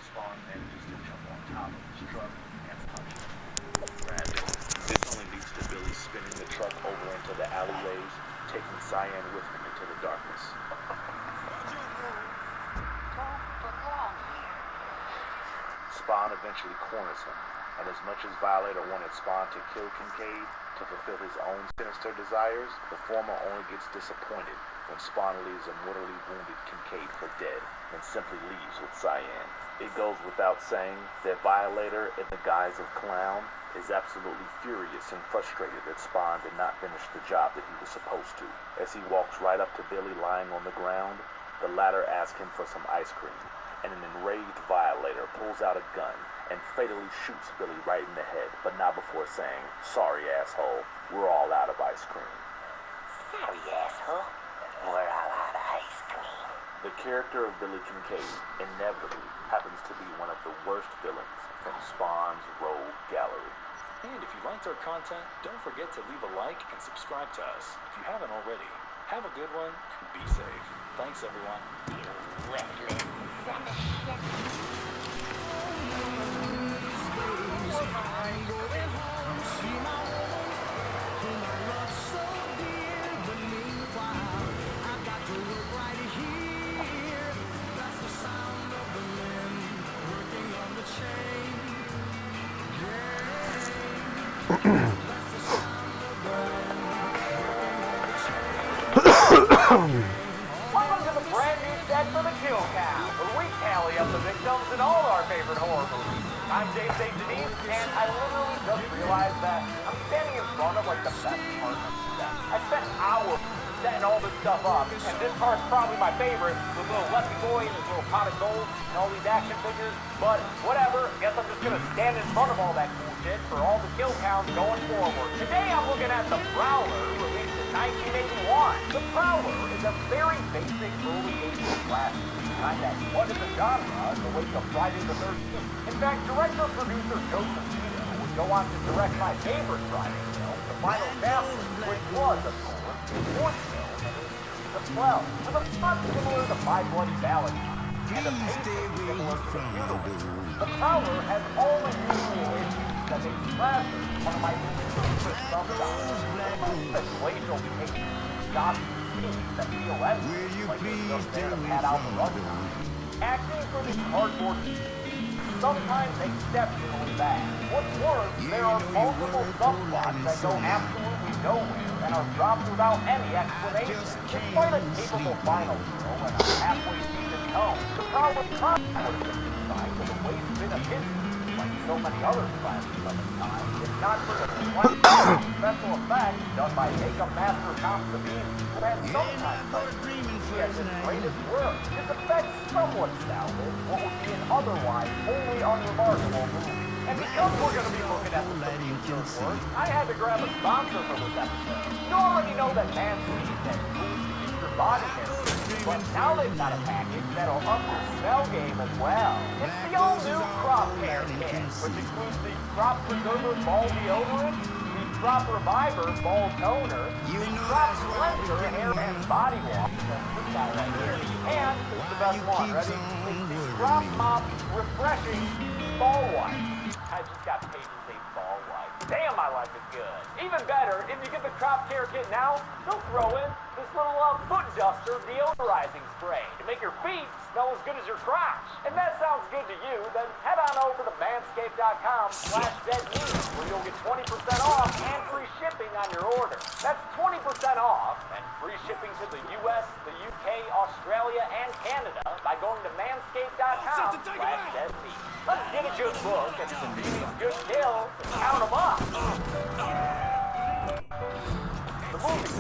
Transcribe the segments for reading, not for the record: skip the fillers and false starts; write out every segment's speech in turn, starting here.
Spawn manages to jump on top of his truck and punch him. This only leads to Billy spinning the truck over into the alleyways, taking Cyan with him into the darkness. Spawn eventually corners him, and as much as Violator wanted Spawn to kill Kincaid to fulfill his own sinister desires, the former only gets disappointed when Spawn leaves a mortally wounded Kincaid for dead and simply leaves with Cyan. It goes without saying that Violator, in the guise of Clown, is absolutely furious and frustrated that Spawn did not finish the job that he was supposed to. As he walks right up to Billy lying on the ground, the latter asks him for some ice cream, and an enraged Violator pulls out a gun and fatally shoots Billy right in the head, but not before saying, "Sorry, asshole, we're all out of ice cream." Sorry, asshole, we're all out of ice cream. The character of Billy Kincaid inevitably happens to be one of the worst villains from Spawn's rogue gallery. And if you liked our content, don't forget to leave a like and subscribe to us if you haven't already. Have a good one and be safe. Thanks, everyone. You reckless son of shit. Welcome to the brand new set for the Kill Count, where we tally up the victims in all our favorite horror movies. I'm James A. Denise, and I literally just realized that I'm standing in front of like the best part of the set. I spent hours setting all this stuff up, and this part's probably my favorite, with little Lefty Boy and his little pot of gold and all these action figures. But whatever, guess I'm just gonna stand in front of all that cool shit for all the kill counts going forward. Today I'm looking at the Prowler, released in 1981. The Prowler is a very basic early 80s classic. Behind that what is a genre in the wake of Friday the 13th. In fact, director-producer Joseph Tito would go on to direct my favorite Friday film, The Final Chapter, which was, of course, his fourth film in his series of 12, with a plot similar to My Bloody Valentine, and a pacing similar to The Feudalist. The Prowler has all the usual issues that make Slasher one of my favorite subgenres. The glacial behavior, dodgy scenes that feel empty, like they're just there to pad out the runtime. Acting for these cardboard sometimes exceptionally bad. What's worse, there are multiple subplots that go absolutely nowhere and are dropped without any explanation. Despite a capable final girl and a halfway decent tone, the Prowler would have been designed with a waste bin of history, like so many other slashers of its time, if not for the special effects done by makeup master Tom Savini, who has sometimes he has his greatest work. His effects somewhat salvage what would be an otherwise wholly unremarkable movie. And because we're going to be looking at the Savini's work, I had to grab a sponsor for this episode. You already know that Manscaped has tools to keep your body healthy, but now they've got a package that'll up your smell game as well. It's the all-new Crop Care Kit, which includes the Crop Preserver Ball Deodorant, the Crop Reviver Ball Toner, the Crop Cleanser Hair and Body Wash, this guy right here, and this is the best one, ready? It's the Crop Mop Refreshing Ball Wipe. I just got paid to say ball wipe. Damn, my life is good. Even better, if you get the Crop Care Kit now, they'll throw in this little foot duster deodorizing spray to make your feet smell as good as your crotch. And that sounds good to you, then head on over to manscaped.com/deadmeat, where you'll get 20% off and free shipping on your order. That's 20% off and free shipping to the US, the UK, Australia, and Canada by going to manscaped.com/deadmeat. Let's get a good look at some of these good kills and count them up. The movie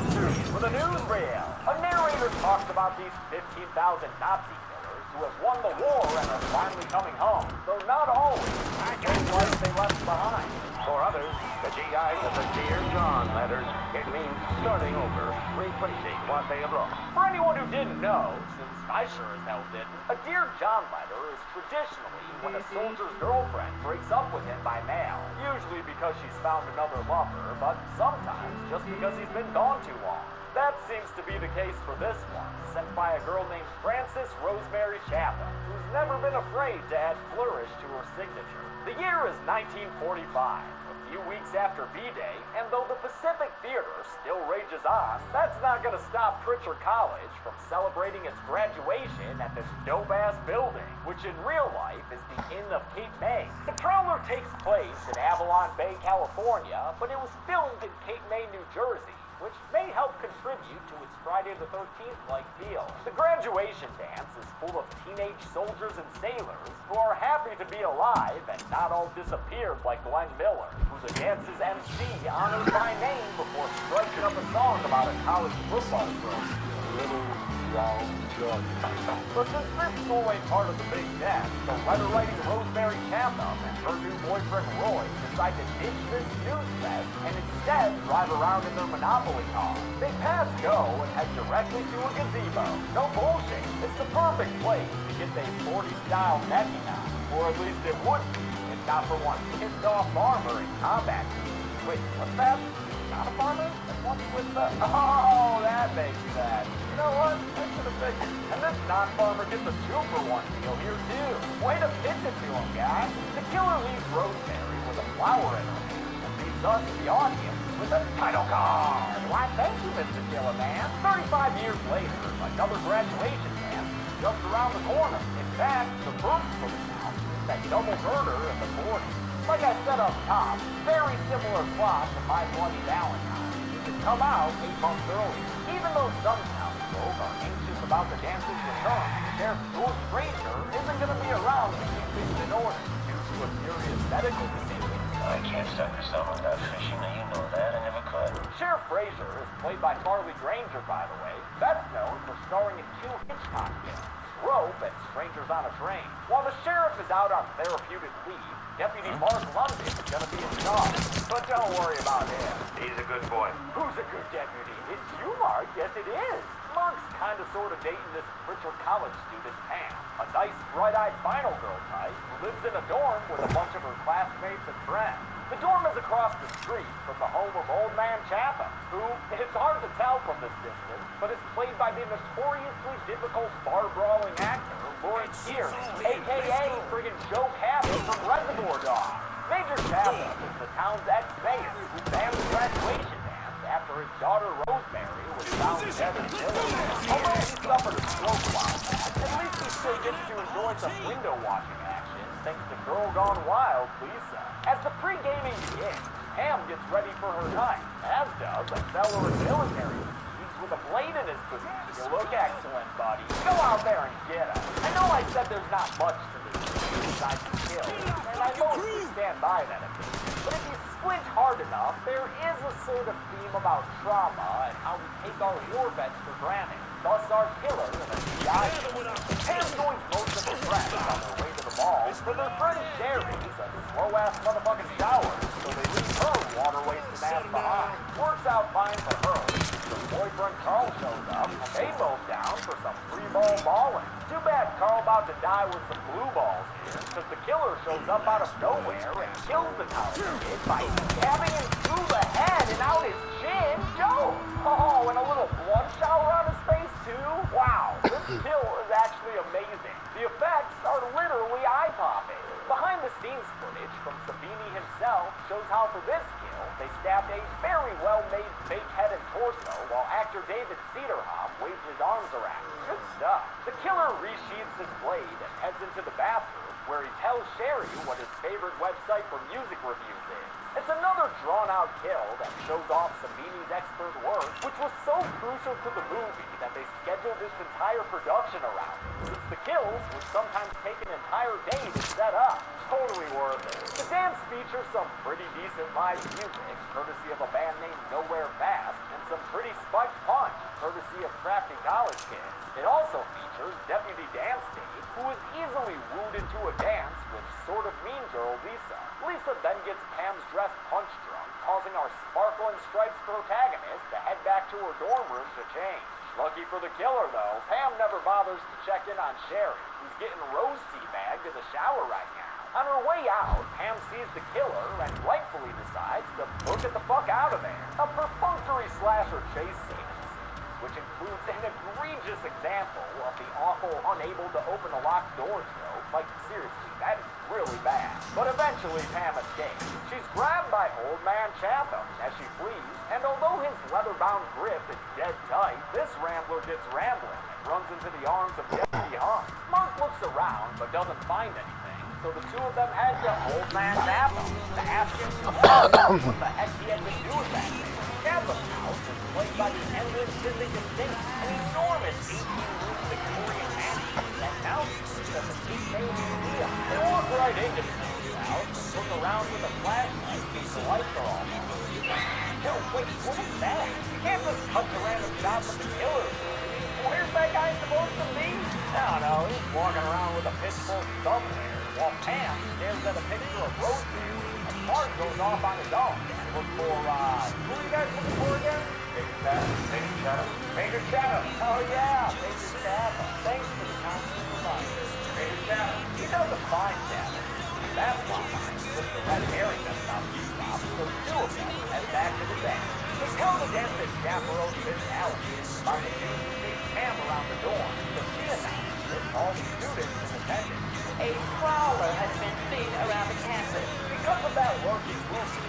with a newsreel. A narrator talks about these 15,000 Nazi killers who have won the war and are finally coming home, though not always the life they left behind. For others, the GIs of the Dear John letters, it means starting over, replacing what they have lost. For anyone who didn't know, since I sure as hell didn't, a Dear John letter is traditionally when a soldier's girlfriend breaks up with him by mail, usually because she's found another lover, but sometimes just because he's been gone too long. That seems to be the case for this one, sent by a girl named Frances Rosemary Chapman, whose never been afraid to add flourish to her signature. The year is 1945. A few weeks after B-Day, and though the Pacific Theater still rages on, that's not gonna stop Pritchard College from celebrating its graduation at this dope-ass building, which in real life is the Inn of Cape May. The trailer takes place in Avalon Bay, California, but it was filmed in Cape May, New Jersey, which may help contribute to its Friday the 13th-like feel. The graduation dance is full of teenage soldiers and sailors who are happy to be alive and not all disappeared like Glenn Miller, who the dance's MC honors by name before striking up a song about a college football program. Little round jug. But since this school ain't part of the big dance, the letter-writing Rosemary Chatham and her new boyfriend Roy decide to ditch this snooze fest and instead drive around in their Monopoly car. They pass go and head directly to a gazebo. No bullshit, it's the perfect place to get their 40-style necking on. Or at least it would be, if not for one pissed-off farmer in combat boots. Wait, what's that? Not a farmer? That's one with the... Oh, that makes sense. You know what? I should have figured. And this non-farmer gets a 2-for-1 deal here, too. Way to pitch it to him, guys. The killer leaves Rosemary with a flower in her hand and leaves us, the audience, with a title card. Why, thank you, Mr. Killer Man. 35 years later, another graduation dance is just around the corner. In fact, the first for the town is that double murder in the 40s. Like I said up top, very similar plot to My Bloody Valentine, which had come out 8 months earlier. Even though some townsfolk are anxious about the dance's return, Sheriff George Fraser isn't going to be around to keep things in order due to a serious medical disease. I can't stop yourself without fishing. Now you know that. I never could. Sheriff Fraser is played by Farley Granger, by the way, best known for starring in 2 Hitchcock films, Rope and Strangers on a Train. While the sheriff is out on therapeutic leave, Deputy Mark London is going to be in charge. But don't worry about him. He's a good boy. Who's a good deputy? It's you, Mark. Yes, it is. Mark's kind of sort of dating this Pritchard College student, Pam, a nice, bright-eyed final girl type who lives in a dorm with a bunch of her classmates and friends. The dorm is across the street from the home of Old Man Chatham, who, it's hard to tell from this distance, but is played by the notoriously difficult bar-brawling actor, Lawrence Kears, a.k.a. friggin' Joe Cabot from Reservoir Dogs. Major Chatham is the town's ex-mayor who banned the graduation dance after his daughter Rosemary was found dead in Dillon. Although he suffered a stroke while back, at least he still gets to enjoy some window-washing action thanks to Girl Gone Wild, Lisa. As the pre-gaming begins, Pam gets ready for her night, as does a fellow in military fatigues with a blade in his boot. You look excellent, buddy. Go out there and get him. I know I said there's not much to this movie besides the kill, and I mostly stand by that opinion. But if you squint hard enough, there is a sort of theme about trauma and how we take our war vets for granted. Thus our killer in a GI. Pam joins most of her friends on their way to the mall for their friend Sherry's a slow-ass motherfucking shower, so they leave her water-wasted ass behind. Works out fine for her. Her boyfriend Carl shows up, and they both down for some free ball balling. Too bad Carl about to die with some blue balls here, because the killer shows up out of nowhere and kills the college kid by stabbing him through the head and out his chin. Joe! Oh, and a little blood shower on his face, too? Wow, this kill is actually amazing. The effects are literally eye-popping. Behind-the-scenes footage from Savini himself shows how for this kill, they stabbed a very well-made fake head and torso while actor David Cederholm waved his arms around. Good stuff. The killer resheathes his blade and heads into the bathroom where he tells Sherry what his favorite website for music reviews is. It's another drawn-out kill that shows off Savini's expert work, which was so crucial to the movie that they scheduled this entire production around it, since the kills would sometimes take an entire day to set up. Totally worth it. The dance features some pretty decent live music, courtesy of a band named Nowhere Fast, and some pretty spiked punch, courtesy of crafty college kids. It also features Deputy Dance Dave, who is easily wooed into a dance with sort of mean girl Lisa. Lisa then gets Pam's dress punch drunk, causing our sparkle and stripes protagonist to head back to her dorm room to change. Lucky for the killer, though, Pam never bothers to check in on Sherry, who's getting rose teabagged in the shower right now. On her way out, Pam sees the killer and rightfully decides to book it the fuck out of there. A perfunctory slasher chase scene. which includes an egregious example of the awful unable to open a locked door trope. Like, seriously, that is really bad. But eventually Pam escapes. She's grabbed by Old Man Chatham as she flees, and although his leather-bound grip is dead tight, this rambler gets rambling and runs into the arms of Deputy Hunt. Mark looks around but doesn't find anything, so the two of them head to Old Man Chatham to ask him what the heck he had been doing back there. Chatham's house is played by the endless physics of things, an enormous 18-room Victorian mansion that now serves as a keep-made museum. They walk right into the house and look around with a flashlight because the lights are all on. No, wait, what is that? You can't just cut to random shots of the killer. Where's that guy supposed to be? I don't know, he's walking around with a pitchfork somewhere, while Pam stares at a picture of Rosemary, and Mark goes off on his own. Look for, who are you guys looking for again? Major Chatham. Major Chatham. Oh yeah, Major Chatham. Thanks for the constant reminder. Major Chatham. He does a fine Chatham. That plot line with the red herring that's about to stop, so two of them head back to the bank. They tell the dentist chaperone Miss Alice about the news to take Pam around the dorm, so she announces that all the students in attendance. A prowler has been seen around the campus. Because of that lurking movie,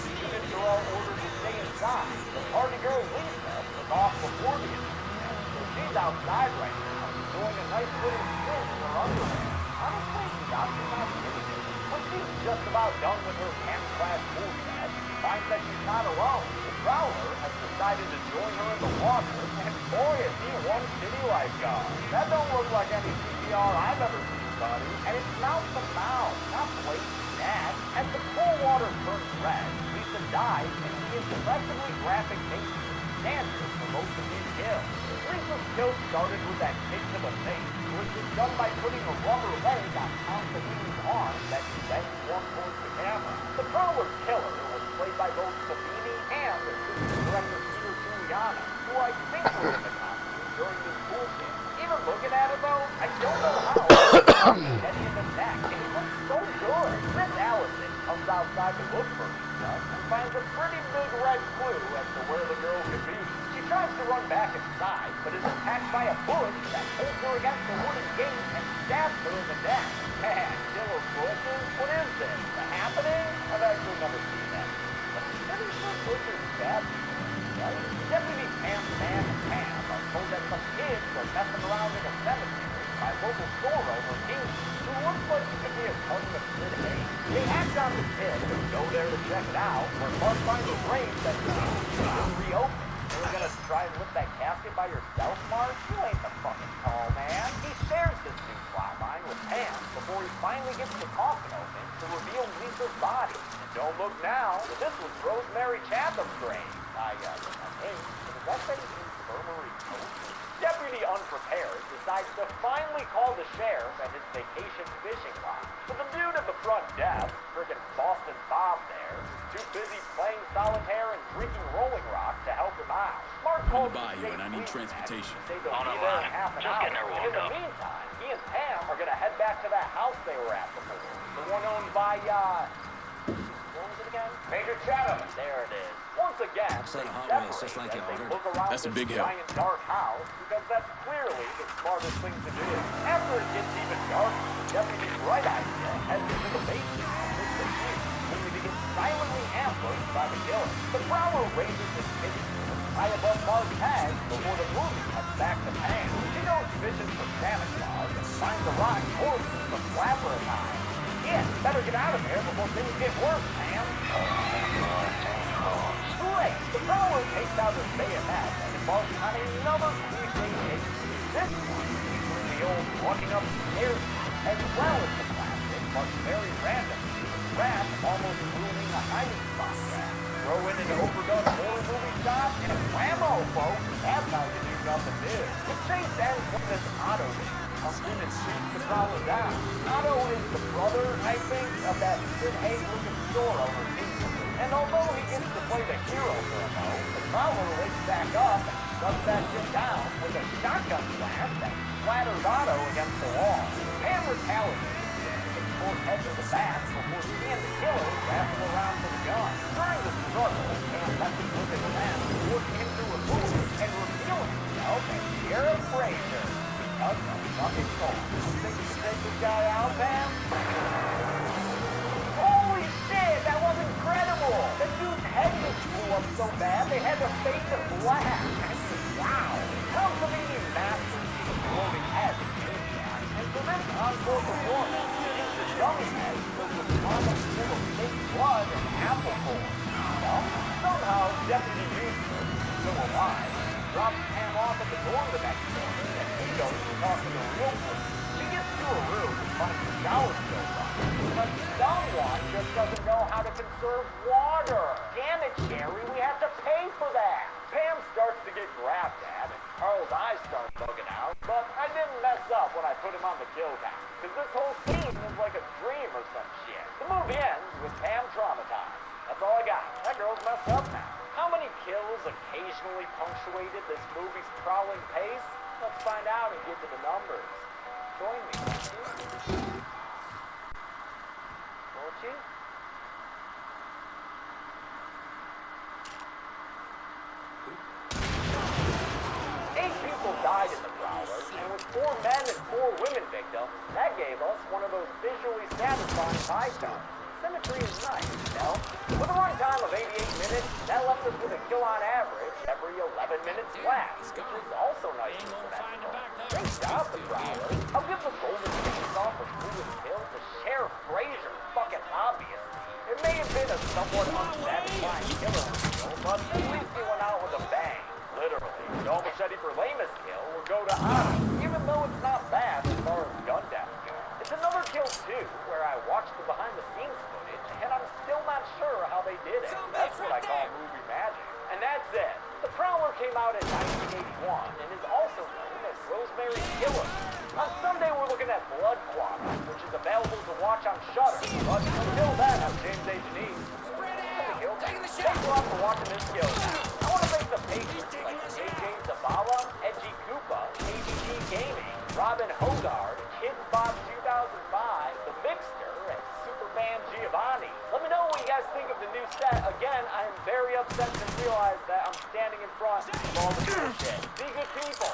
students are all ordered to stay inside. The party girl Lisa was off before the incident, so she's outside right now, doing a nice little spin in her underwear. Honestly, Doctor's not kidding. When she's just about done with her camouflage moveset, she finds that she's not alone. The prowler has decided to join her in the water, and boy, is he one city lifeguard. That don't look like any CPR I've ever seen, buddy. And it's mouth to mouth, not plate that. As the pool water turns red, Lisa dives into the impressively graphic nature standard for most of these kills. Lisa's kill started with that kick to the face, which was done by putting a rubber leg on Constantine's arm that she then swung towards the camera. The prowler's killer was played by both Savini and assistant director Peter Giuliano, who I think was in the costume during this pool kick. Even looking at it though, I don't know how Eddie in the neck, and he looks so good. Miss Allison comes outside to look for Lisa and finds a pretty big red clue as to where the girl could be. She tries to run back inside, but is attacked by a bush that pulls her against the wooden gate and stabs her in the neck. Man, killer bushes? What is this? The Happening? I've actually never seen that. But pretty sure bushes stab people, right? Deputy Pam, Sam, and Pam are told that some kids are messing around in a cemetery by local store owner Amy, who looks like she could be a cousin of Sid Hayes. They act on the kid and go there to check it out, where Mark finds a grave that is reopened. You're gonna try and lift that casket by yourself, Mark? You ain't the fucking tall man. He shares this new plotline with Pam before he finally gets the coffin open to reveal Lisa's body. And don't look now, but this was Rosemary Chatham's grave. I hate, but is that say infirmary coach? Deputy Unprepared decides to finally call the sheriff at his vacation fishing lodge. But the dude at the front desk, friggin' Boston Bob there, is too busy playing solitaire and drinking Rolling Rock to help him out. Mark calls the state and I need transportation. Say they'll be there in half an hour. In the meantime, he and Pam are gonna head back to that house they were at before. The one owned by, what was it again? Major Chatham. There it is. Once again, Set they of Hot separate Wheels just like as you they ordered. look around That's a this big help. giant dark house, because that's clearly the smartest thing to do. After it gets even darker, Deputy's right idea heads into the basement of this machine, only to get silently ambushed by the killer. The prowler raises his kitty high above Mark's head before the movie cuts back to Pam. She goes fishing for Santa Claus and finds a rock horses from flapper time. Yeah, better get out of there before things get worse, Pam. Great! The prowler takes out his bayonet and embarks on another cliche chase. This one featuring the old walking up the stairs as well as the classic, but very random rap almost ruining a hiding spot trap. Throw in an overdone horror movie shot and a whammo, folks. That's how you do nothing new. The chase ends when this Otto comes in and shoots the prowler down. Otto is the brother, I think, of that Sid Hayes looking store owner, and although he gets to play the hero for a moment, the prowler wakes back up and shuts that shit down with a shotgun blast that splatters Otto against the wall. Pam retaliates and force heads of the bat before seeing the killer wrestle around for the gun. During the struggle, Pam lets him look at the man, forcing him to remove it and revealing guy out, Pam? Holy shit, that was incredible! The dude's head just blew up so bad they had to fake the blast. Wow. Tom Savini's masterpiece of exploding heads in Maniac. And for this encore performance, the dummy head filled with bottles full of fake blood and apple core. Well, somehow Deputy Useless, still alive, drops Pam off at the door the next morning, and he goes to talk to the real police. She gets to her room and finds the shower still running, because someone just doesn't know how to conserve water. Damn it, Sherry, we have to pay for that. Pam starts to get grabbed at, and Carl's eyes start bugging out, but I didn't mess up when I put him on the kill count, because this whole scene is like a dream or some shit. The movie ends with Pam traumatized. That's all I got. That girl's messed up now. How many kills occasionally punctuated this movie's prowling pace? Let's find out and get to the numbers. Join me, won't you? Won't you? 8 people died in the Prowler, and with 4 men and 4 women victims, that gave us one of those visually satisfying pie charts. Symmetry is nice, you know? With a runtime of 88 minutes, that left us with a kill on average every 11 minutes flat, which is also nice and symmetrical. Great job, the Prowler. I'll give the golden face off of Lewis Hill to Sheriff Fraser, fucking obviously. It may have been a somewhat unsatisfying killer reveal, but at least he went out with a bang. Literally. No machete for lamest kill will go to Honor, even though it's not bad as far as gun death go. It's another kill too, where I watched the behind the scenes footage, and I'm still not sure how they did it. That's what I call movie magic. And that's it. The Prowler came out in 1981 and is also known as Rosemary's Killer. On Sunday we're looking at Blood Quantum, which is available to watch on Shudder. But until then, I'm James A. Janine. Thanks a lot for watching this kill. I want to thank the patrons like JJ Zavala, Edgy Koopa, GRM Gaming, Robin Hogard, KidBot 2005, The Mixter, and Superman Giovanni. Let me know what you guys think of the new set. Again, I am very upset to realize that I'm standing in front of all the bullshit. Be good people.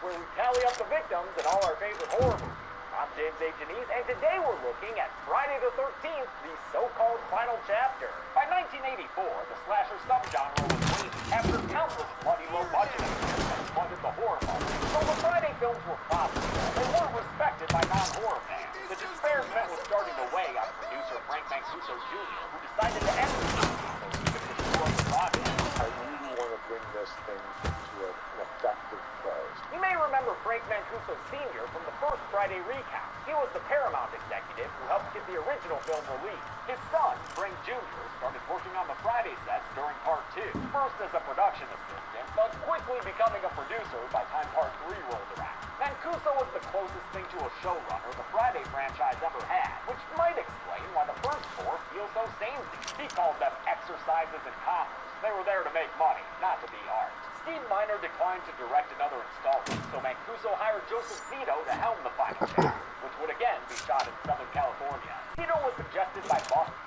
Where we tally up the victims in all our favorite horror movies. I'm James A. Janine, and today we're looking at Friday the 13th, the so-called final chapter. By 1984, the slasher subgenre was waning after countless bloody low-budget attempts that flooded the horror market. So the Friday films were popular, they weren't respected by non-horror fans. The disparagement was starting to weigh on producer Frank Mancuso Jr., who decided to end the series so he could destroy the project. I really want to bring this thing to an effective close. You may remember Frank Mancuso Sr. from the first Friday recount. He was the Paramount executive who helped get the original film released. His son, Frank Jr., started working on the Friday sets during Part 2, first as a production assistant, but quickly becoming a producer by time Part 3 rolled around. Mancuso was the closest thing to a showrunner the Friday franchise ever had, which might explain why the first 4 feel so samey. He called them exercises in commerce. They were there to make money, not to be art. Steve Miner declined to direct another installment, so Mancuso hired Joseph Zito to helm the final chapter, which would again be shot in Southern California. Zito was suggested by Boston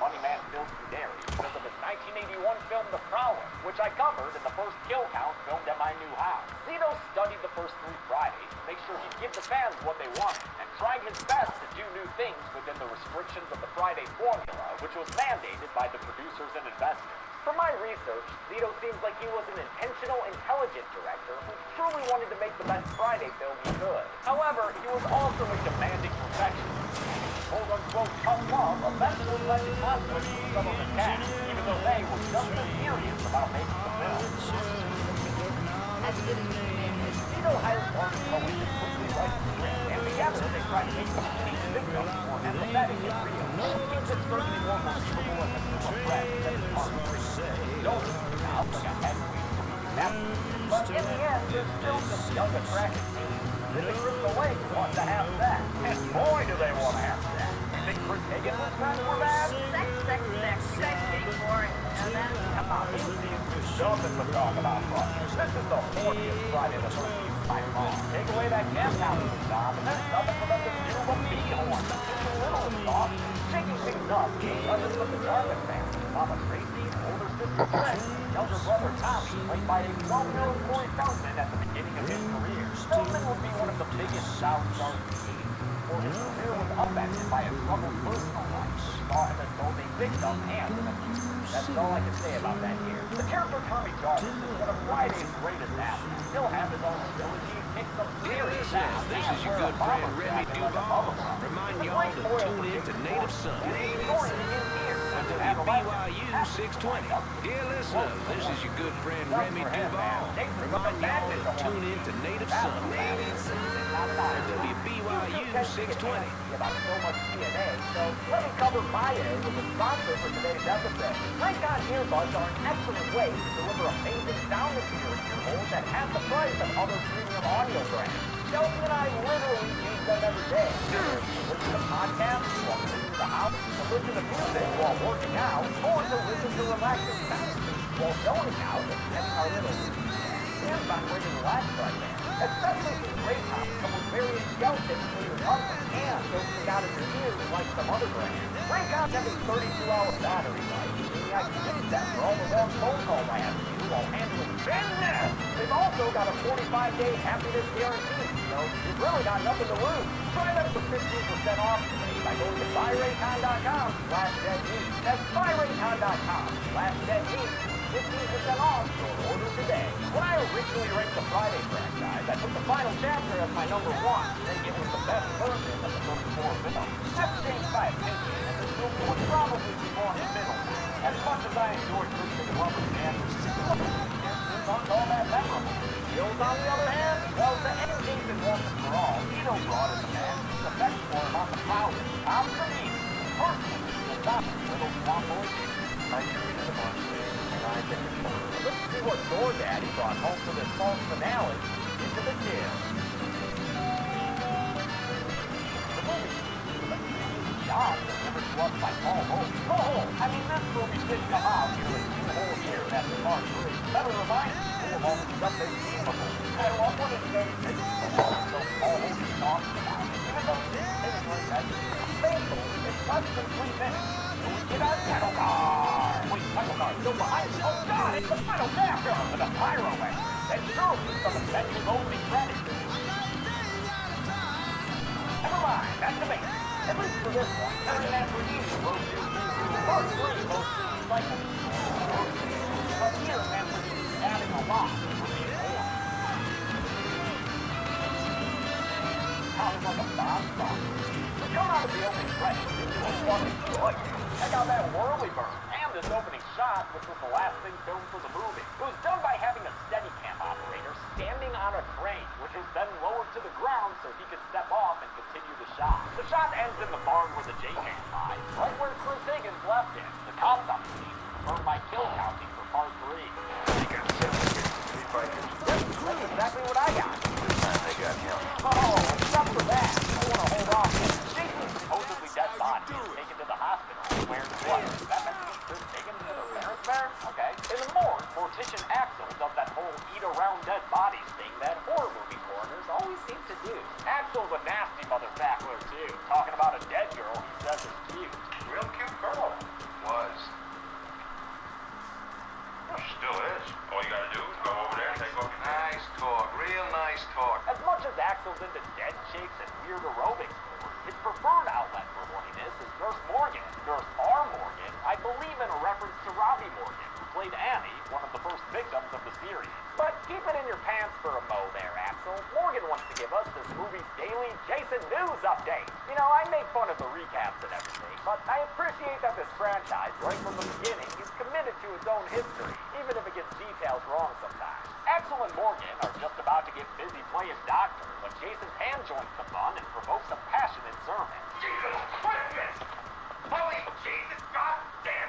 Moneyman Bill Scuderi because of his 1981 film The Prowler, which I covered in the first kill count filmed at my new house. Zito studied the first 3 Fridays to make sure he'd give the fans what they wanted, and tried his best to do new things within the restrictions of the Friday formula, which was mandated by the producers and investors. From my research, Zito seems like he was an intentional, intelligent director who truly wanted to make the best Friday film he could. However, he was also a demanding perfectionist. Quote-unquote tough love eventually led to conflict with some of the cast, even though they were just as serious about making the film. Zito hired Mark Cohen to quickly write the script, and together they tried to make the victims more empathetic and real. Things that certainly more believable as a group of friends than the Part 3. Don't sound like a heavyweight comedic masterpiece, but in the end, there's still some young attractive teens. The Crystal Lake wants to have that, and boy do they want to have that. They Chris Higgins and friends were bad? Sex for it. And then, Come on, you see, nothing but talk about fun. This is the 40th Friday the 13th by far. Take away that gas house stop, and there's nothing for them to do but be horn. Just a little soft. Shaking things up, cousins of the Jarvis family. Mama Tracy, older sister Fred, younger brother Tommy, played by a well-known Corey Feldman at the beginning of his career. Feldman would be one of the biggest South stars in the 80s. For his career was upended by a troubled personal life. Saw him as both a victim and an abuser. That's all I can say about that here. The character Tommy Jarvis is one of Friday's greatest athletes. Still have his own ability, kick some serious ass. This is your good friend Remy Duval. Remind y'all to tune in to Native Son. WBYU 620. Dear listeners, this is your good friend Remy Duval. Remind y'all to tune in to Native Son. WBYU 620. About so much DNA, so let me cover my end with the sponsor for today's episode. Raycon earbuds are an excellent way to deliver amazing sound material to your home at half the price of other premium audio brands. Chelsea and I literally use them every day. Listen to podcasts while cleaning the house, to listen to music while working out, or to listen to relaxing sound while zoning out and getting our little hands on where you relax right now. Especially since Raycon come with various gel tips for your comfort and don't stick out of your ears like some other brands. Raycon has a 32-hour battery life, meaning I can use that for all the long phone calls I have to do while handling business. They've also got a 45-day happiness guarantee, so you've really got nothing to lose. Try them for 15% off today by going to buyraycon.com/deadmeat. That's buyraycon.com/deadmeat. 15% off your order today. When I originally ranked the Friday franchise, I put the final chapter as my number one, saying it was the best version of the first four films. That's changed my opinion, and this movie would probably be more in the middle. As much as I enjoyed Christian Glover's and it's not all that memorable. Skills, on the other hand, well, the end game is once and for all. Eno brought in the man, the best for him on the prowess. I'm for me, personally, the top little swamp boy. I agree with the monster. Let's see what your daddy brought home for this false finale into the jail. The movie was a huge job delivered to us by Paul Hope. I mean, this movie didn't come out nearly 2 whole years after Part 3. Better remind you of all the stuff they've seen before. I love when it says this is the one so Paul Hope is talking about. Even though this is like that, thankfully, it's less than 3 minutes. So we get our title card. Wait, title card still behind me. Oh God, it's the final chapter with a pyro man. And surely some Avengers only credit. Never mind, that's the base. At least for this one, Terry Lamborghini wrote this. Part 3 mostly cycles. But here, Lamborghini is adding a lot for the more. Sounds like a bomb song. We come out of the opening credits into a fucking joy. Check out that whirly-burn and this opening shot, which was the last thing filmed for the movie. It was done by having a Steadicam operator standing on a crane, which was then lowered to the ground so he could step off and continue the shot. The shot ends in the barn where the J-Man lies, right where Chris Higgins left it. The cops on the scene confirmed my kill counting for Part 3. You got 7 street fighters. That's exactly what I got. They got him. Oh, except for that, I want to hold off. Jason's supposedly dead body is taken to the hospital. Where's what? Is that meant to be Chris Higgins to their parents there? Okay. In the morgue, Mortician Axel does that whole eat-around dead bodies thing that horror movie coroners always seem to do. Axel's a nasty motherfucker, too. Talking about a dead girl he says is cute. Real cute girl. Was. Well, she still is. All you gotta do is go over there and take off your nice talk. Real nice talk. As much as Axel's into dead chicks and weird aerobics sports, his preferred outlet for horniness is Nurse Morgan. Nurse R. Morgan, I believe in a reference to Robbie Morgan, who played Annie, one of the first victims of the series. But keep it in your pants for a mo there, Axel. Morgan wants to give us this movie's daily Jason News update. You know, I make fun of the recaps and everything, but I appreciate that this franchise, right from the beginning, is committed to its own history, even if it gets details wrong sometimes. Axel and Morgan are just about to get busy playing doctor when Jason's hand joins the fun and provokes a passionate sermon. Jesus Christmas! Holy Jesus goddamn!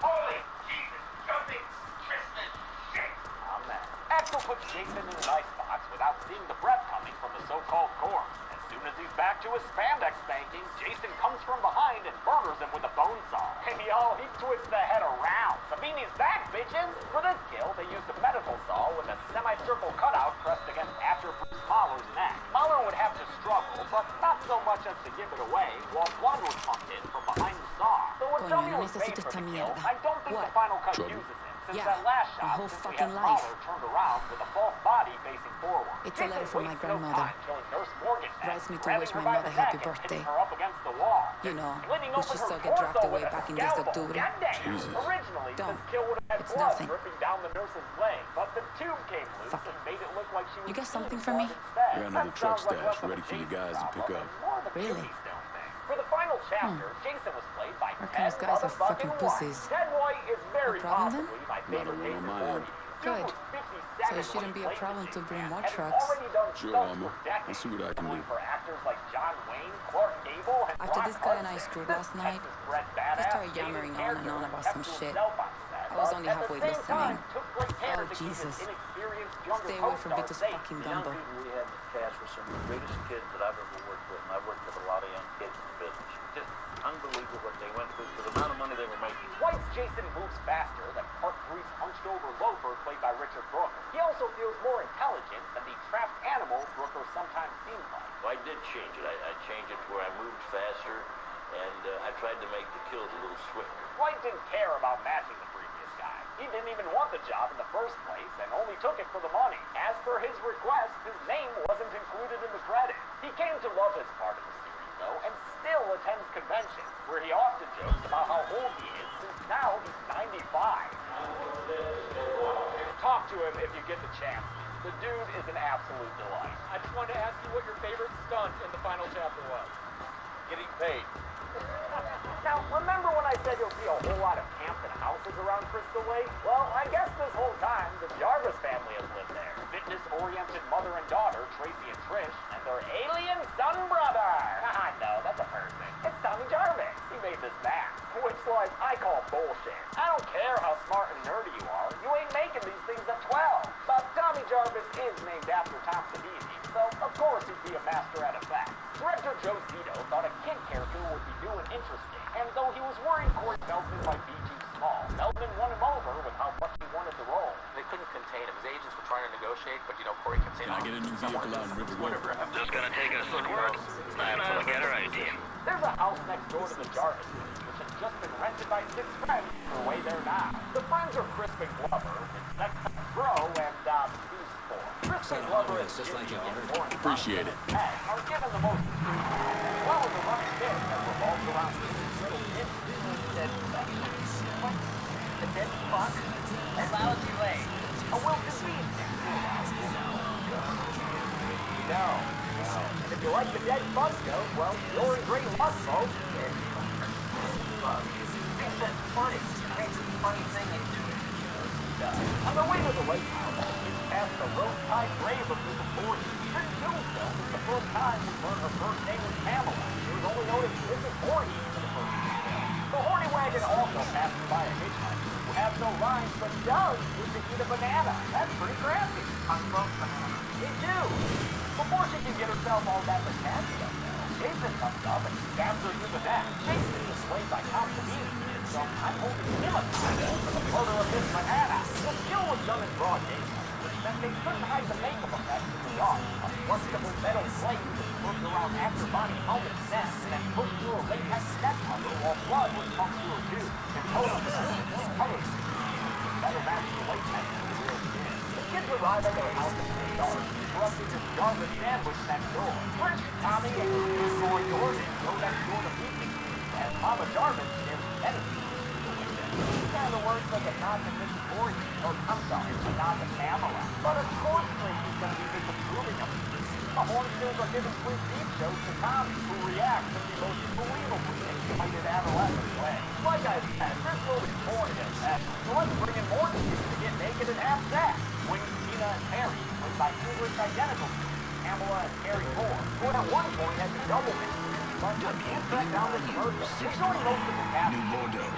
Holy Jesus jumping Christmas shit! Amen. Axel puts Jason in an icebox without seeing the breath coming from the so-called corpse, and soon as he's back to his spandex banking, Jason comes from behind and murders him with a bone saw. And he twists the head around. Savini's back, bitches! For this kill, they used a medical saw with a semicircle cutout pressed against after Bruce Mahler's neck. Mahler would have to struggle, but not so much as to give it away, while blood was pumped in from behind the saw. So what Coño, Tommy no was paid necesito for esta the kill, mierda. I don't think the What? final cut Trouble? uses him. Since Yeah, that last my shot, whole since we fucking had life. Mahler turned around with a false body facing forward. It's a letter from my wastes no grandmother. time killing Nurse Morgan next, Writes me to grabbing wish her my by mother the happy neck and birthday. hitting her up against the wall. You know, Splitting we open should her still get torso dropped away with a back in scalpel. Desoctubre. Goddamn. Jesus. Originally, Don't. this kill would have had It's blood nothing. dripping down the nurse's leg, but the tube came loose Fuck and made it look like she was You got something bleeding for me? blood instead. I got another That truck sounds like stash less of a ready for you Jason guys to pick problem up. and more of a Really? kidney stone thing. For the final chapter, Jason was played by Our Ted kind of guys are motherfucking fucking White. pussies. Ted White is very No problem then? possibly my Not a favorite one on Jason my Voorhees. end. Good. Dude was 57 So it shouldn't when he be a played problem the to bring Superman, more and he's trucks. already done Sure, stunts Elmer. for decades, I'll see what I can going do. for actors like John Wayne, Clark Gable, and After Rock this guy and I Hudson. screwed This last night, Texas bred he badass started dated yammering on and character on who about kept some to shit. himself on set, I was but only at the halfway same listening. time, took great care Oh, to keep his Jesus. inexperienced younger Stay away from co-stars Vito's safe. fucking The young gumbo. people we had in the cast were some of the greatest kids that I've ever worked with, and I've worked with a lot of young kids in the business. Just unbelievable what they went through for the amount of money they were making. White's Jason moves faster than Part 3's hunched-over loafer played by Richard Brooker. He also feels more intelligent than the trapped animal Brooker sometimes seems like. Well, I did change it. I changed it to where I moved faster, and I tried to make the kills a little swifter. White didn't care about matching the previous guy. He didn't even want the job in the first place and only took it for the money. As per his request, his name wasn't included in the credits. He came to love his part of the series, though, and still attends conventions, where he often jokes about how old he is, since now he's 95. Talk to him if you get the chance. The dude is an absolute delight. I just wanted to ask you what your favorite stunt in the final chapter was. Getting paid. Now, remember when I said you'll see a whole lot of Campton houses around Crystal Lake? Well, I guess this whole time, the Jarvis family has lived there. Fitness-oriented mother and daughter, Tracy and Trish, and their alien son brother. I know, that's a person. It's Tommy Jarvis. He made this mask, which, like, I call bullshit. I don't care how smart and nerdy you are. You ain't making these things at 12. But Tommy Jarvis is named after Tom Savini, so of course he'd be a master at effects. Director Joe Zito thought a kid character would be new and interesting, and though he was worried Corey Feldman might be too small, Feldman won him over with how much he wanted the role. They couldn't contain him. His agents were trying to negotiate, but Corey kept saying, Can I get a new vehicle out in River Road? Just gonna take us to work. I'll get her idea. There's a house next door to the Jarvis, which has just been rented by 6 friends who are away there now. The friends are Crispin Glover, Insect Bro, and Beast Boy. Crispin Glover and just like Jimmy you and ordered. Warren Appreciate it. Ted are given the most as well as a running bit that revolves around these little kids. The dead fuck? A lousy leg. A Wilson Beast. No. And if you like the dead bug joke, well, you're in great luck, folks. It's funny. It's a funny thing they do. On the way to the lake house, it's past the roadside grave of Mrs. Voorhees. This tombstone is the first time we learn her first name was Pamela. She was only known as Mrs. Voorhees for the first few days. The horny wagon also passes by a hitchhiker who has no rhymes but does need to eat a banana. That's pretty crafty. Unquote banana. Me too. Before she can get herself all that potassium, Jason comes up and stabs her through the neck. Jason is played by Tom Savini, so I'm holding him accountable for the murder of this banana. The kill was done in broad daylight, which meant they couldn't hide the makeup effects in the dark. A flexible metal plate was hooked around actor Bonnie Helmet's neck and then pushed through a latex neck cover while blood was pumped through her tube. In total, the colors better match the latex than the real skin. The kids arrive at their house in the dark, interrupting this Jarvis sandwich next door. Trish, Tommy, and his boy Jordan go next door to meet me, and Mama Jarvis is editing. Kind of works like a nod to Mrs. Voorhees, or I'm sorry, a nod to Pamela. But of course Tracy's gonna be disapproving of me. The Hornsters are giving free peep shows to Tommy, who reacts in the most believably excited adolescent way. Like I said, this movie's corny as heck, so let's bring in more kids to get naked and have sex. Wayne, Tina, and Harry, played by English identical twins, Pamela and Harry Moore, who at one point had the double mystery, but just can't track down the commercial. Enjoying most of the cast. New Bordeaux.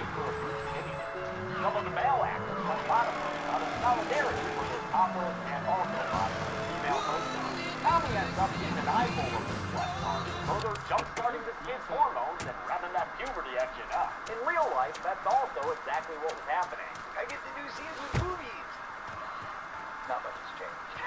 Some of the male actors come out of solidarity with his opera and also a lot of female co-stars. Tommy ends up being an eyeball of this flesh. further jump-starting this kid's hormones and revving that puberty engine up. In real life, that's also exactly what was happening. I get the new scenes with movies. Not much has changed.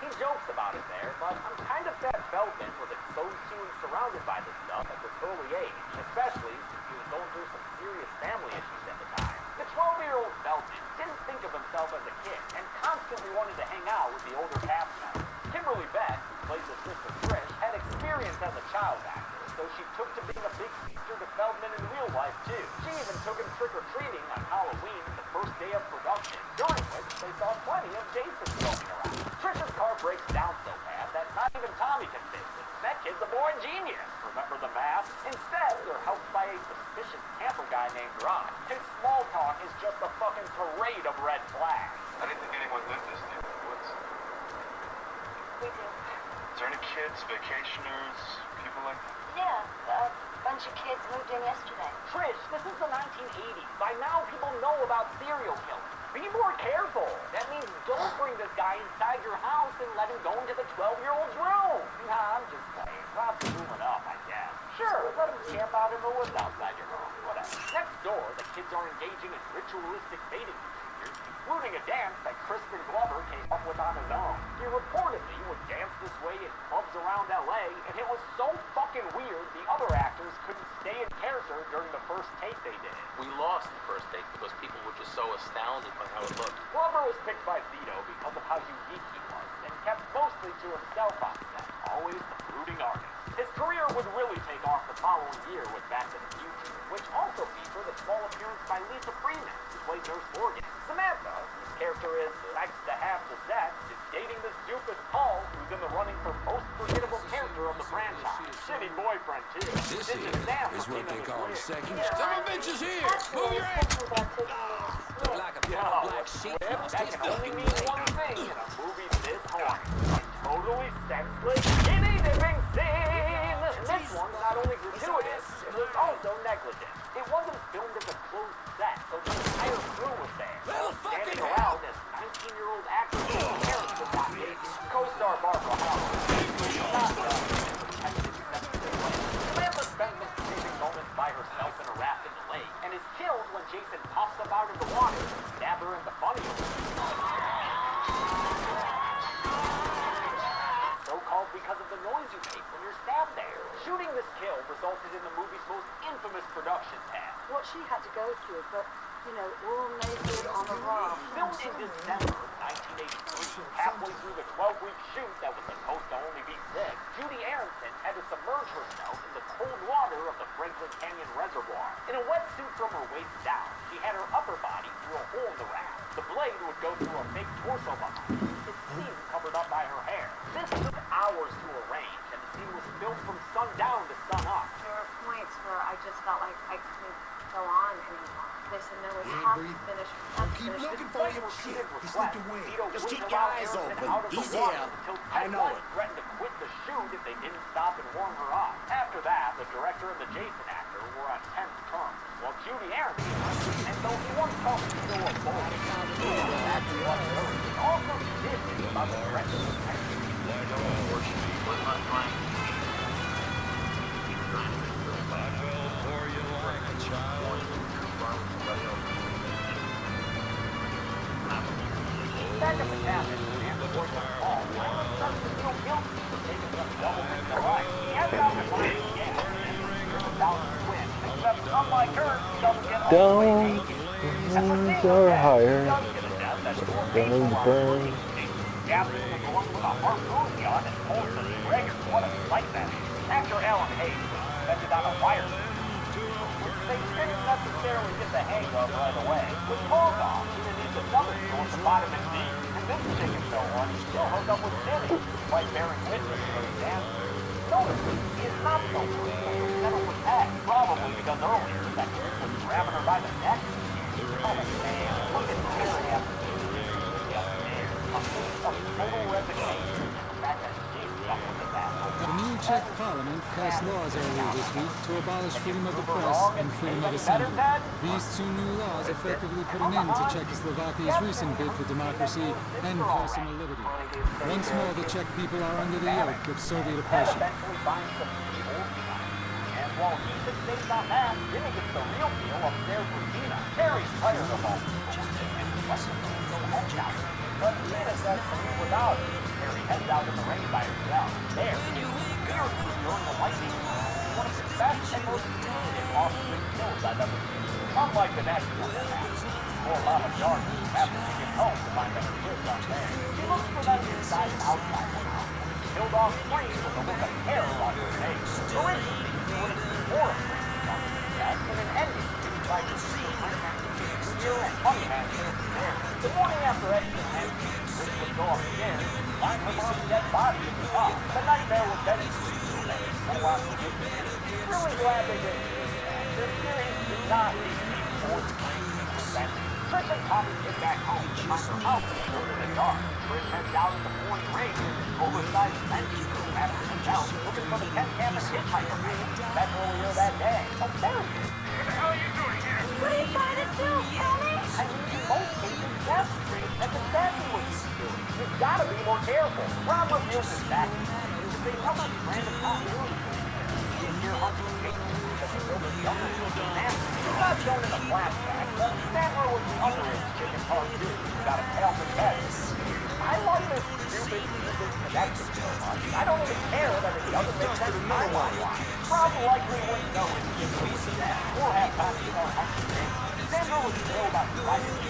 He jokes about it there, but I'm kind of sad Feldman was exposed to and surrounded by this stuff at this early age, especially since he was going through some serious family issues at the time. The 12-year-old Feldman didn't think of himself as a kid and constantly wanted to hang out with the older cast members. Kimberly Beck, who plays his sister Trish, had experience as a child actor, so she took to being a big sister to Feldman in real life, too. She even took him trick-or-treating on Halloween, the first day of production, during which they saw plenty of Jason roaming around. Trish's car breaks down so bad that not even Tommy can fix it. That kid's a born genius. Remember the mask? Instead, they're helped by a suspicious camper guy named Ron. His small talk is just a fucking parade of red flags. I didn't think anyone lived this near the woods. We do. Is there any kids, vacationers, people like that? Yeah, a bunch of kids moved in yesterday. Trish, this is the 1980s. By now, people know about serial killers. Be more careful. That means don't bring this guy inside your house and let him go into the 12-year-old's room. Nah, I'm just saying. Rob's moving up, I guess. Sure, let him camp out in the woods outside your home. Whatever. Next door, the kids are engaging in ritualistic mating procedures, including a dance that Crispin Glover came up with on his own. He reportedly would dance this way in clubs around L.A., and it was so fucking weird the other actors couldn't stay in character during the first take they did. We lost the first take because people were just so astounded by how it looked. Glover was picked by Vito because of how unique he was, and kept mostly to himself on set, always the brooding artist. His career would really take off the following year with Back to the Future, which also featured a small appearance by Lisa Freeman, who played Nurse Morgan. Samantha, whose character is likes to have the sex, is dating this doofus Paul, who's in the running for most forgettable character of the franchise. Shitty boyfriend, too. This here is what they call a second. Some of bitches here! Move your ass! Look like a pair of black sheep. That can only mean one thing in a movie this horny. A totally sexless, skinny-dipping scene! This one's not only gratuitous, it was also negligent. It wasn't filmed as a closed set, so the entire crew was there. Standing around as 19-year-old actors and parents of that age. Co-star Barbara Howard. Samantha spent this amazing moment by herself in a raft in the lake, and is killed when Jason pops up out of the water to stab her in the funny. So-called because of the noise you make when you're stabbed there. Shooting this kill resulted in the movie's most infamous production task. What she had to go through, but, you know, all naked on a raft. Filmed in December 1983, halfway through the 12-week shoot that was supposed to only be 6, Judy Aronson had to submerge herself in the cold water of the Franklin Canyon Reservoir. In a wetsuit from her waist down, she had her upper body through a hole in the raft. The blade would go through a fake torso behind, its seam covered up by her hair. This took hours to arrange, and the scene was filmed from sundown to sun up. There were points where I just felt like I couldn't go on anymore. This and there was half finished. Keep looking for him. Shit, he slipped away. Just keep your Allowed eyes Aronson open. out of the He's water there. until I Ted know White it. threatened to quit the shoot if they didn't stop and warn her off. After that, the director and the Jason actor were on tense terms, while Judy Aronson, and though he was tough to still a bull, also did think about the director's intention. Unfortunately, he was not trying to cheat. He was trying to make sure I fell for you like a child. Back at the cabin, and the voice of Paul, Myron starts to feel guilty for taking some double in their life. He has out to find it again, and turns out to win. Except, unlike her, he doesn't get all the way naked. At the same time, he does get a death that's more painful on the gathering the one with a harpoon gun and pulls the trigger. What a sight that is. Actor Alan Hayes was suspended on a wire which they didn't necessarily get the hang of right away. With Paul's off, he needs another source of vitamin D. And this chicken no one is still hooked up with Jimmy, despite bearing witness to those dances. Notice, he is not so free as to settle with Pat, probably because earlier that kid was grabbing her by the neck. Oh man, look at GRM. Yes, man. A face of total resignation. The fact that she's stuck with this asshole. Czech Parliament passed laws earlier this week to abolish freedom of the press and freedom of assembly. These two new laws effectively put an end to Czechoslovakia's recent bid for democracy and personal liberty. Once more, the Czech people are under the yoke of Soviet oppression. And while Ethan stays on that, Jimmy gets the real deal upstairs with Tina. Terry's tired of all this bullshit and requesting to go head out. But Tina says to leave without her. Terry heads out in the rain by herself. There, fiercely during the lightning storm, one of the best and most creative off-screen kills I've ever seen. Unlike the next one that happens, poor Mama Jarvis, after she gets home to find that her kids aren't there, she looks for them inside and outside the house. Killed off screen with a look of terror on her face. Originally, she would have been more afraid of something that in an ending, she tried to see her clear and funny man there. The morning after Edison and Rich would go upstairs, find her mom's dead body in the tub. The nightmare was dead still there. No one to get there. Really glad they didn't do that. This series did not need to be more than Trish and Tommy get back home to find their house filled in the dark. Trish heads out in the pouring rain in an oversized fence after the town looking for the Kent Campus hitchhiker man met earlier that day. Oh, there he is. What the hell are you doing here? What are you trying to do, Tommy? I mean, in most cases, that's straight and exactly what he's doing. You've got to be more careful. Rob reveals his tactics. It's another strand of continuity. Here hunting Jason because he built a jungle to man. He's not shown in the flashback, but Sandler was the underage chicken part too. Got a tail for head. I like this stupid connection so much. I don't even care that it doesn't make sense timeline-wise. Rob likely wouldn't know if he was that or have time to start hunting Jason. Sandler was still about to write it.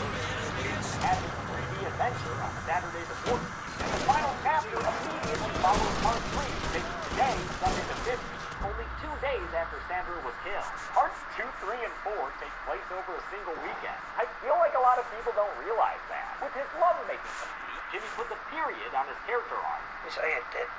Having a crazy adventure on Saturday the 14th. And the final chapter immediately follows part 3, taking today, Sunday the 15th. Only 2 days after Sandra was killed. Parts 2, 3, and 4 take place over a single weekend. I feel like a lot of people don't realize that. With his love-making complete, Jimmy put the period on his character arc. Wish I had did.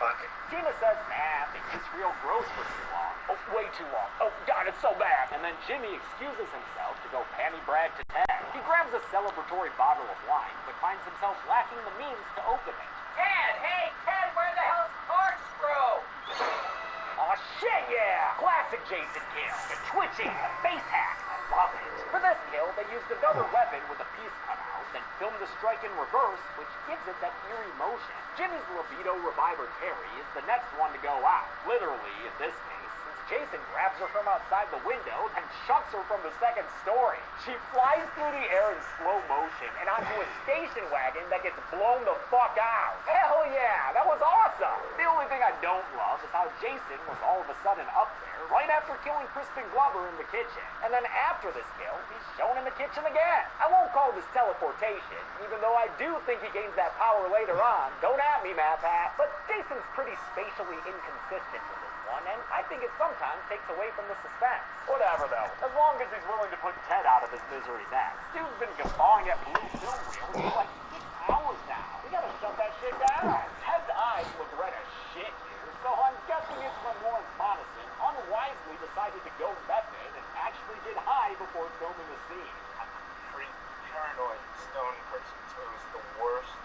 Fuck it. Tina says, nah, makes this real gross for too long. Oh, way too long. Oh, God, it's so bad. And then Jimmy excuses himself to go panty brag to Ted. He grabs a celebratory bottle of wine, but finds himself lacking the means to open it. Ted, hey, Ted, where the hell's corkscrew? Aw, shit, yeah! Classic Jason kill. The twitching, the face hack. I love it. For this kill, they used another weapon with a piece cut out, then filmed the strike in reverse, which gives it that eerie motion. Jimmy's libido reviver Terry is the next one to go out. Literally, in this case, since Jason grabs her from outside the window and chucks her from the second story. She flies through the air in slow motion and onto a station wagon that gets blown the fuck out. Hell yeah, that was awesome! The only thing I don't love is how Jason was all of a sudden up there right after killing Crispin Glover in the kitchen. And then after this kill, he's shown in the kitchen again. I won't call this teleportation, even though I do think he gains that power later on. Don't at me, Matt Pat. But Jason's pretty spatially inconsistent with this one, and I think it sometimes takes away from the suspense. Whatever, though. As long as he's willing to put Ted out of his misery next. Dude's been guffawing at blue film reels for like 6 hours now. We gotta shut that shit down. Ted's eyes look red as shit here, so I'm guessing it's when Lawrence Monison unwisely decided to go method and actually get high before filming the scene. I'm a pretty paranoid stone person, so it was the worst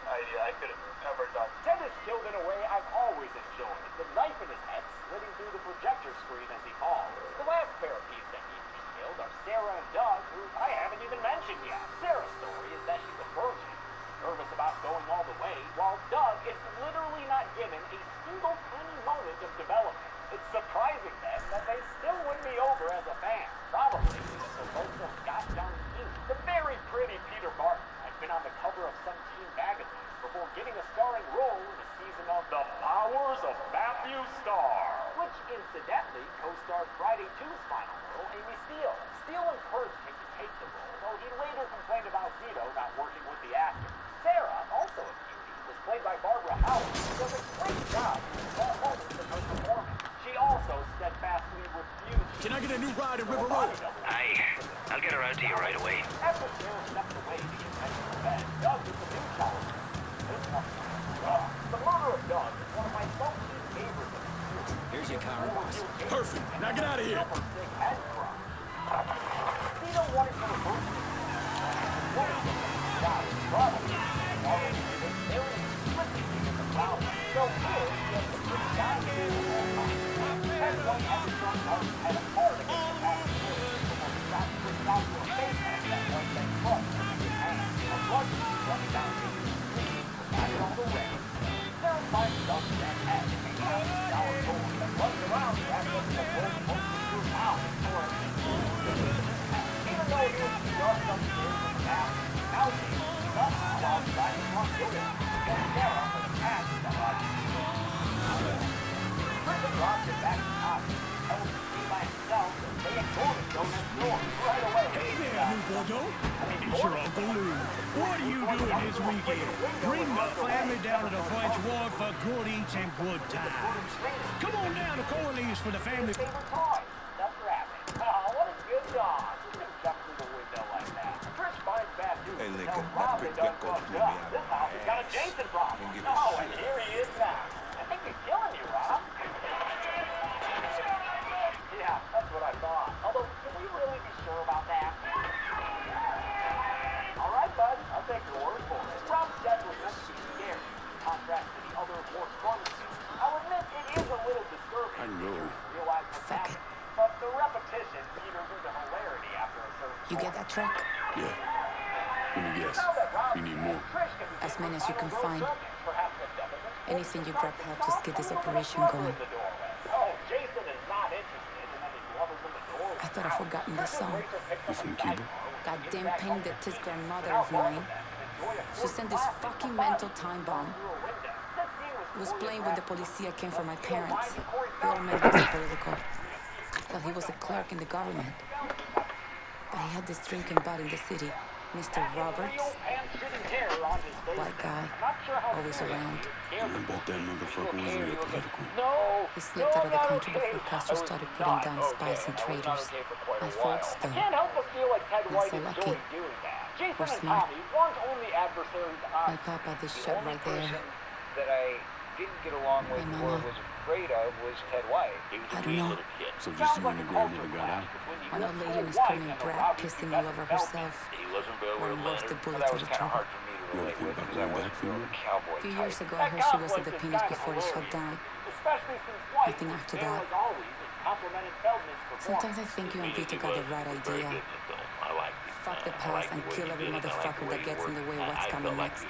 idea I could have ever done. Ted is killed in a way I've always enjoyed. The knife in his head slitting through the projector screen as he falls. The last pair of peeps that need to be killed are Sarah and Doug, who I haven't even mentioned yet. Sarah's story is that she's a virgin, nervous about going all the way, while Doug is literally not given a single tiny moment of development. It's surprising then that they still wouldn't be over as a fan. Probably because they're both so goddamn cute. The very pretty Peter Barton had been on the cover of some teen magazine before getting a starring role in a season of The Powers of Matthew Starr, which incidentally co-starred Friday 2's final girl, Amy Steele. Steele encouraged him to take the role, though he later complained about Zito not working with the actor. Sarah, also a cutie, was played by Barbara Howard, who does a great job in small moments of her performance. She also steadfastly refused. Can I get a new ride in River Road? Aye, I'll get around to you right away. After Sarah stepped away to get ready for bed, Doug is the new challenge. This one, the murder of Doug is one of my low-key favorites of the series. Here's your car, boss. Perfect. Now get out of here. Big head crush. Zito wanted to reverse it. So here, he has the Martin had a card against the back of the field before the shot switched out to a face mask that one thing plus in his hand. A blood running down his street, not on the rim. Terrified Doug Van Head came out of the shower door and runs around to access the full multi-tour town for it. Even though he was just upstairs in the bathroom, now he's somehow outside the front door. Get Sarah for the pass to Griffin dropped it back to Tommy. Held the key by himself, and they had Gordon go next door right away. Hey there, new Bordeaux. It's your Uncle Lou. What are you doing this weekend? Bring the family down to the French Ward for good eats and good times. Come on down to Corley's for the family. Favorite toy, Stuffed Rabbit. Oh, what a good dog. He can jump through the window like that. Chris finds bad news. Hey, to Lincoln, tell Rob that they prick done Gecko fucked blew me up. out This of my house has got a ass. Jason problem. Didn't give a Oh, shit. and here he is now. I think he's killing you, Rob. Yeah, that's what I thought. Although, can we really be sure about that? All right, bud. I'll take your word for it. Rob's death was meant to be scary, in contrast to the other more fun scenes. I'll admit it is a little disturbing. I know. To realize what's happening. But the repetition peters into hilarity after a certain You get that truck? Yeah. Let me guess. You need more. As many as you can find. Anything you grab help to get this operation going. Oh, Jason is not interested in any lovers in the doorway. I thought I'd forgotten this song. You from Cuba? Goddamn pain that this grandmother of mine. She sent this fucking mental time bomb. He was playing when the policia came for my parents. The old man wasn't political. Well, he was a clerk in the government. But he had this drinking bud in the city. Mr. Roberts. White guy. Always around. I bet that motherfucker was real political. He slipped out of the country before Castro started putting down spies and traitors. My folks, though, not so lucky. We're smart. My papa, this shot right there. That I didn't get along with My or mama. was afraid of was Ted White. I don't know. So just you and the grandmother got out? An old lady in a screaming brat pissing all over herself. Wearing roasted bullets to the trouble. You ever think about going back for it? A few years ago, I heard she was at the penis before it shut down. Nothing after that. Sometimes I think you and Vito got the right idea. Fuck the past and kill every motherfucker that gets in the way of what's coming next.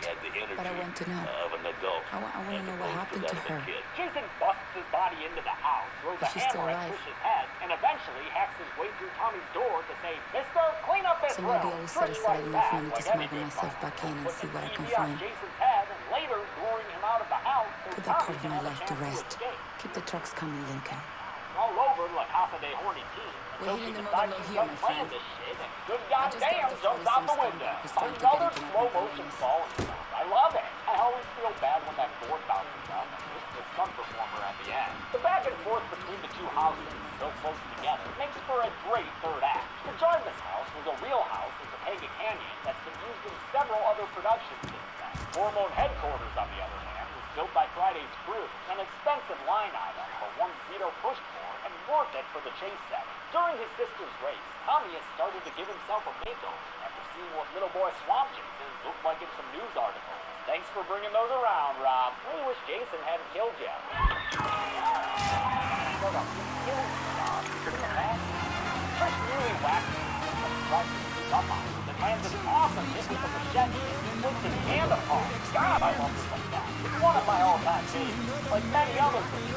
But I want to know. I want to know what happened to her. Jason busts his body into the house, throws a Is she still hammer at alive? Trish's head, and eventually hacks his way through Tommy's door to say, "Mister, clean up this room." Somebody always set aside enough money to smuggle myself back in and see what I can find. Jason's head, and later luring him out of the house so Put that part Tommy of my can life to rest. escape. Keep the trucks coming, Lincoln. All over La Casa de Horny Teen. We're hitting the mother here, my friend. This shit, and good I just got goddamn the jumps out the phone window. who's trying to get Another into my slow motion performance. fall and stuff. I love it. I always feel bad when that board bounces up and this is the stunt performer at the end. The back and forth between the two houses, so close together, makes for a great third act. The Jarvis house was a real house in Topanga Canyon that's been used in several other productions since then. Hormone Headquarters, on the other hand, was built by Friday's crew, an expensive line item for one Vito pushed for and worth it for the chase setting. During his sister's race, Tommy has started to give himself a makeover after seeing what little boy Swamp Jason looked like in some news articles. Thanks for bringing those around, Rob. We wish Jason hadn't killed you. Chris really whacked him and tried to sneak up on him. Then lands an awesome hit with the machete, splits his hand apart. God, I love this like that. It's one of my all-time favorites, like many other things.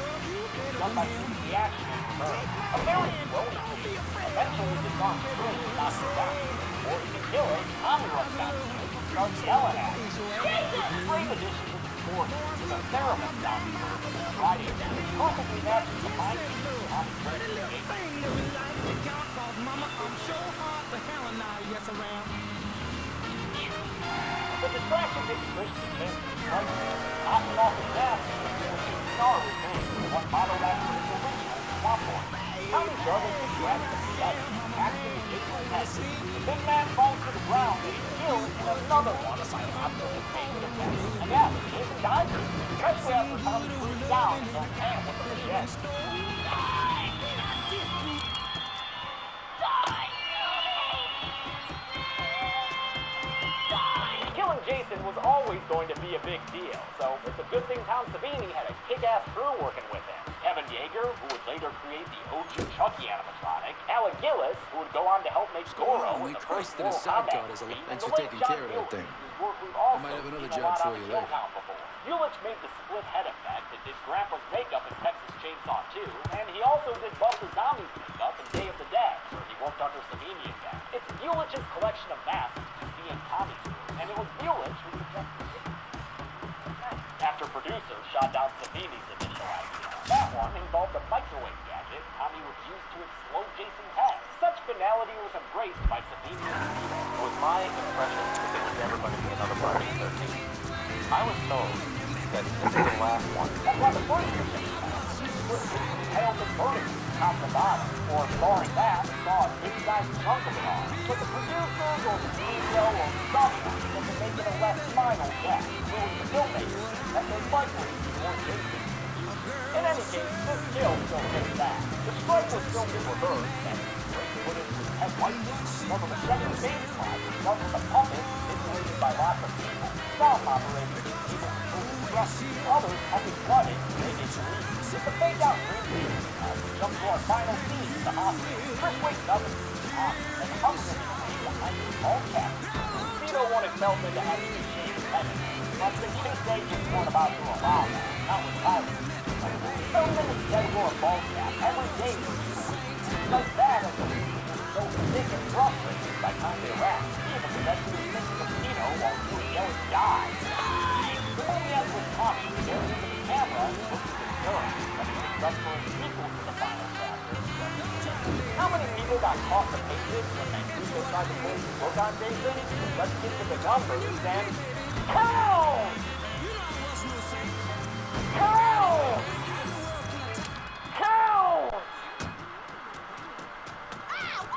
Done by the action. A very slow movie. Eventually, the song screams knocks him down. Or he can kill it, Tommy runs down to him and starts yelling at him. Great addition to the score with a theremin sound Friday perfectly matches the mind of Tommy's The distraction didn't push the chance to strike him. Knocking off his mask and the star remains what modeled after his original Swamp Boy. Tommy Jarvis was grabbed from the other, acting as Jason's head. The big man falls to the ground and he's killed in another one of my absolute favorite events. And yeah, Jason dies, especially after Tommy shoots down and goes ham with the machete. Killing Jason was always going to be a big deal, so it's a good thing Tom Savini had a kick-ass crew working with him. Kevin Yeager, who would later create the OG Chucky animatronic, Alec Gillis, who would go on to help make Goro in the first Mortal Kombat movie, and the late John Hewlett, whose work we've also seen a lot on the Killcount before. Hewlett made the split head effect and did Grandpa's makeup in Texas Chainsaw 2, and he also did Buster Zombie's makeup in Day of the Dead, where he worked under Savini again. It's Hewlett's collection of masks you see in Tommy's room, and it was Hewlett who suggested it. After producers shot down Savini's initial idea, that one involved a microwave gadget Tommy would use to explode Jason's head. Such finality was embraced by Savini and Vito. It was my impression that there was never going to be another Friday the 13th. I was told that this is the last one. That's why the first mission was tailed and burning top to bottom, or barring that, saw a big-sized chunk of it all. But the producers or the studio or someone was to make it a less final death, ruling the filmmakers that they likely more Jason. In any case, this kill still came back. The strike was filmed in reverse, and great footage with Ted White, some of the second phase spots was done with a puppet simulated by lots of people. Some operating able to move structures, others having flooded, making leaks. With the fake-out green screen, we jump to our final scene at the hospital. Chris wakes up and sees Tom and hugs him away behind his small cabin. Vito wanted Feldman to actually shave his head, but the case agents weren't about to allow that, not with Tyler. Feldman instead wore a ball cap every day for 2 weeks. Like that, as the weeks were so thick and frustrated by the time they wrapped, he even said he was missing a Vito while he was yelling, "Die!" The movie ends with Tommy staring into the camera and looking at Dylan, but he was up for a sequel to the final chapter. How many people got caught in the pages when Mancuso tried to pull his book on Jason? Let's get to the numbers and count! Count! Count!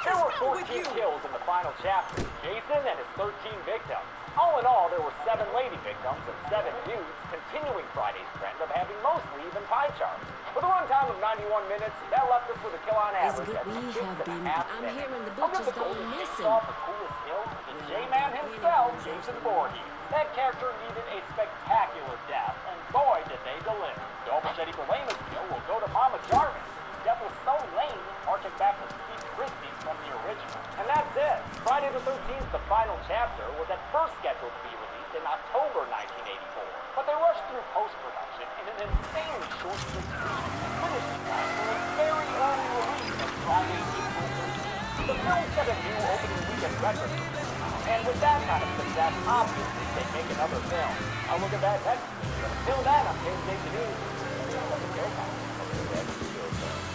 There were 14 kills in the final chapter. Jason and his 13 victims. All in all, there were 7 lady victims and 7 dudes, continuing Friday's trend of having mostly even pie charts. With a runtime of 91 minutes, that left us with a kill on average at 6.5 minutes. I'm hearing the I'll give butcher's the gone golden missing. chainsaw the coolest kill to the J-Man himself, Jason Voorhees. That character needed a spectacular death, and boy did they deliver. The Machete Galema's kill will go to Mama Jarvis. Death was so lame, harking back to Steve Christie's from the original. And that's it. Friday the 13th, the final chapter, was at first scheduled to be released in October 1984. But they rushed through post-production in an insanely short distribution and finished in time for a very early release of Friday, April 13th. The film set a new opening weekend record for this. And with that kind of success, obviously they make another film. I'll look at that next week. But until then, I'm James J. Denise.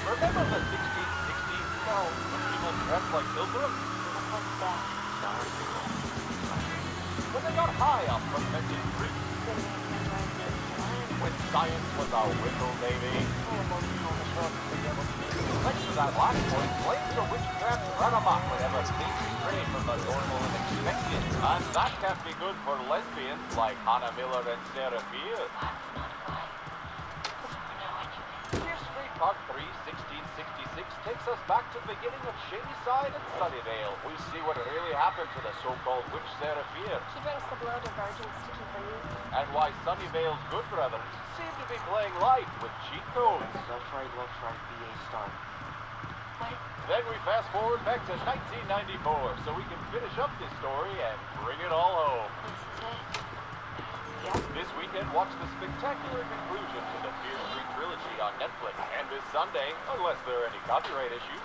Remember the 1660s film when people dressed like pilgrims? When they got high off fermented fruit. When science was our window, baby. Thanks to that last point, flames of witchcraft run amok whenever things stray from the normal and expected. And that can't be good for lesbians like Hannah Miller and Sarah Fierce. Deer Street Part 3, 1666 takes us back to the beginning of Shadyside and Sunnyvale. We see what really happened to the so-called witch Sarah Fierce. She drinks the blood of virgins to keep her youth. And why Sunnyvale's good brothers seem to be playing light with cheat codes. Left, right, BA start. Then we fast forward back to 1994 so we can finish up this story and bring it all home. This weekend, watch the spectacular conclusion to the Fear Street trilogy on Netflix. And this Sunday, unless there are any copyright issues,